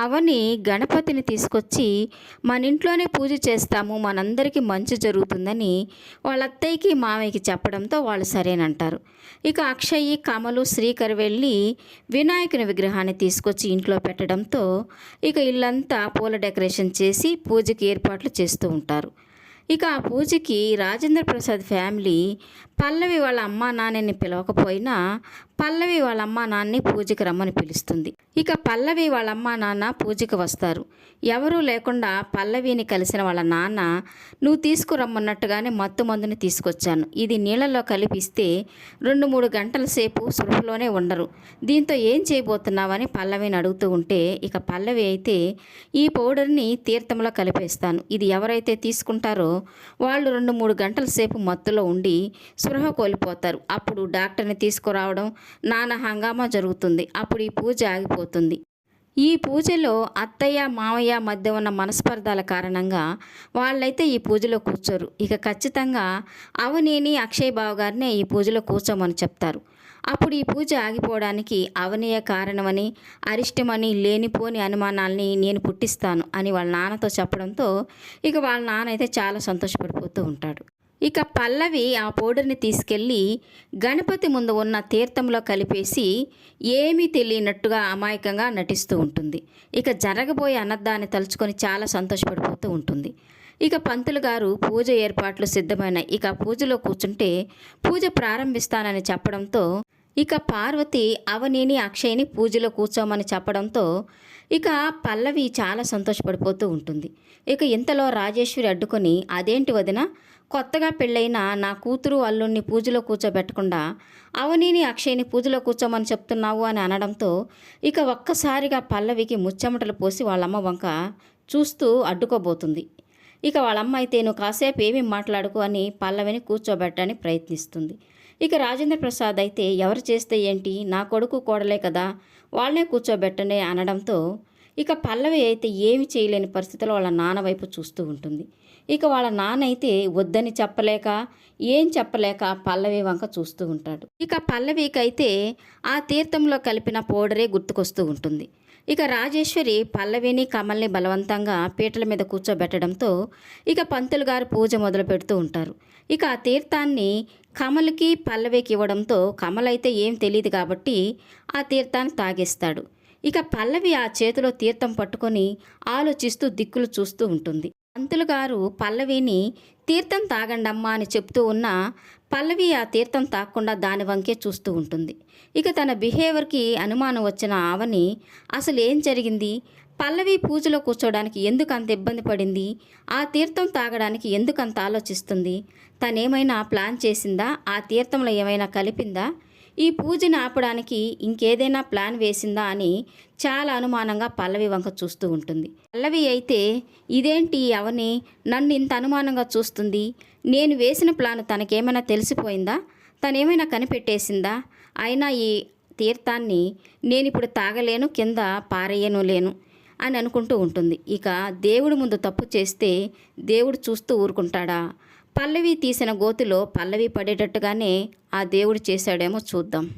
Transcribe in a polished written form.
అవని గణపతిని తీసుకొచ్చి మన ఇంట్లోనే పూజ చేస్తాము, మనందరికీ మంచి జరుగుతుందని వాళ్ళ అత్తయ్యకి మామయ్యకి చెప్పడంతో వాళ్ళు సరేనంటారు. ఇక అక్షయ్, కమలు, శ్రీకర్ వెళ్ళి వినాయకుని విగ్రహాన్ని తీసుకొచ్చి ఇంట్లో పెట్టడంతో ఇక ఇల్లంతా పూల డెకరేషన్ చేసి పూజకి ఏర్పాట్లు చేస్తూ ఉంటారు. ఇక ఆ పూజకి రాజేంద్ర ప్రసాద్ ఫ్యామిలీ పల్లవి వాళ్ళ అమ్మా నాన్నని పిలవకపోయినా పల్లవి వాళ్ళ అమ్మా నాన్నని పూజకి రమ్మని పిలుస్తుంది. ఇక పల్లవి వాళ్ళ అమ్మా నాన్న పూజకి వస్తారు. ఎవరూ లేకుండా పల్లవిని కలిసిన వాళ్ళ నాన్న, నువ్వు తీసుకురమ్మన్నట్టుగానే మత్తు మందుని తీసుకొచ్చాను, ఇది నీళ్ళలో కలిపిస్తే 2-3 గంటల సేపు స్పృహలోనే ఉండరు, దీంతో ఏం చేయబోతున్నావని పల్లవిని అడుగుతూ ఉంటే ఇక పల్లవి అయితే ఈ పౌడర్ని తీర్థంలో కలిపేస్తాను, ఇది ఎవరైతే తీసుకుంటారో వాళ్ళు 2-3 గంటల సేపు మత్తులో ఉండి స్పృహ కోల్పోతారు, అప్పుడు డాక్టర్ని తీసుకురావడం నానా హంగామా జరుగుతుంది, అప్పుడు ఈ పూజ ఆగిపోతుంది. ఈ పూజలో అత్తయ్య మావయ్య మధ్య ఉన్న మనస్పర్ధాల కారణంగా వాళ్ళైతే ఈ పూజలో కూర్చోరు. ఇక ఖచ్చితంగా అవనీని, అక్షయ్ బావ గారినే ఈ పూజలో కూర్చోమని చెప్తారు. అప్పుడు ఈ పూజ ఆగిపోవడానికి అవనీయ కారణమని, అరిష్టమని, లేనిపోని అనుమానాల్ని నేను పుట్టిస్తాను అని వాళ్ళ నాన్నతో చెప్పడంతో ఇక వాళ్ళ నాన్న అయితే చాలా సంతోషపడిపోతూ ఉంటాడు. ఇక పల్లవి ఆ పౌడర్ని తీసుకెళ్ళి గణపతి ముందు ఉన్న తీర్థంలో కలిపేసి ఏమీ తెలియనట్టుగా అమాయకంగా నటిస్తూ ఉంటుంది. ఇక జరగబోయే అనర్థాన్ని తలుచుకొని చాలా సంతోషపడిపోతూ ఉంటుంది. ఇక పంతులు గారు పూజ ఏర్పాట్లు సిద్ధమైన ఇక పూజలో కూర్చుంటే పూజ ప్రారంభిస్తానని చెప్పడంతో ఇక పార్వతి అవనీని, అక్షయ్ని పూజలో కూర్చోమని చెప్పడంతో ఇక పల్లవి చాలా సంతోషపడిపోతూ ఉంటుంది. ఇక ఇంతలో రాజేశ్వరి అడ్డుకొని, అదేంటి వదిన, కొత్తగా పెళ్ళైన నా కూతురు అల్లుణ్ణి పూజలో కూర్చోబెట్టకుండా అవనీని, అక్షయ్ని పూజలో కూర్చోమని చెప్తున్నావు అని అనడంతో ఇక ఒక్కసారిగా పల్లవికి ముచ్చెమటలు పోసి వాళ్ళమ్మ వంక చూస్తూ అడ్డుకోబోతుంది. ఇక వాళ్ళమ్మ అయితే నువ్వు కాసేపు ఏమీ మాట్లాడుకో అని పల్లవిని కూర్చోబెట్టడానికి ప్రయత్నిస్తుంది. ఇక రాజేంద్ర ప్రసాద్ అయితే ఎవరు చేస్తే ఏంటి, నా కొడుకు కోడలే కదా, వాళ్ళనే కూర్చోబెట్టండి అనడంతో ఇక పల్లవి అయితే ఏమి చేయలేని పరిస్థితిలో వాళ్ళ నాన్న వైపు చూస్తూ ఉంటుంది. ఇక వాళ్ళ నాన్న అయితే వద్దని చెప్పలేక, ఏం చెప్పలేక పల్లవి వంక చూస్తూ ఉంటాడు. ఇక పల్లవికి అయితే ఆ తీర్థంలో కలిపిన పౌడరే గుర్తుకొస్తూ ఉంటుంది. ఇక రాజేశ్వరి పల్లవిని, కమల్ని బలవంతంగా పీటల మీద కూర్చోబెట్టడంతో ఇక పంతులు గారు పూజ మొదలు పెడుతూ ఉంటారు. ఇక ఆ తీర్థాన్ని కమల్కి, పల్లవికి ఇవ్వడంతో కమల్ అయితే ఏం తెలియదు కాబట్టి ఆ తీర్థాన్ని తాగేస్తాడు. ఇక పల్లవి ఆ చేతిలో తీర్థం పట్టుకొని ఆలోచిస్తూ దిక్కులు చూస్తూ ఉంటుంది. పంతులు గారు పల్లవిని తీర్థం తాగండమ్మా అని చెప్తూ ఉన్నా పల్లవి ఆ తీర్థం తాగకుండా దాని వంకే చూస్తూ ఉంటుంది. ఇక తన బిహేవియర్కి అనుమానం వచ్చిన ఆవని అసలు ఏం జరిగింది, పల్లవి పూజలో కూర్చోడానికి ఎందుకు అంత ఇబ్బంది పడింది, ఆ తీర్థం తాగడానికి ఎందుకు అంత ఆలోచిస్తుంది, తనేమైనా ప్లాన్ చేసిందా, ఆ తీర్థంలో ఏమైనా కలిపిందా, ఈ పూజని ఆపడానికి ఇంకేదైనా ప్లాన్ వేసిందా అని చాలా అనుమానంగా పల్లవి వంక చూస్తూ ఉంటుంది. పల్లవి అయితే ఇదేంటి అవని నన్ను ఇంత అనుమానంగా చూస్తుంది, నేను వేసిన ప్లాన్ తనకేమైనా తెలిసిపోయిందా, తనేమైనా కనిపెట్టేసిందా, అయినా ఈ తీర్థాన్ని నేను ఇప్పుడు తాగలేను, కింద పారేయను లేను అని అనుకుంటూ ఉంటుంది. ఇక దేవుడి ముందు తప్పు చేస్తే దేవుడు చూస్తూ ఊరుకుంటాడా, పల్లవి తీసిన గోతిలో పల్లవి పడేటట్టుగానే ఆ దేవుడు చేశాడేమో చూద్దాం.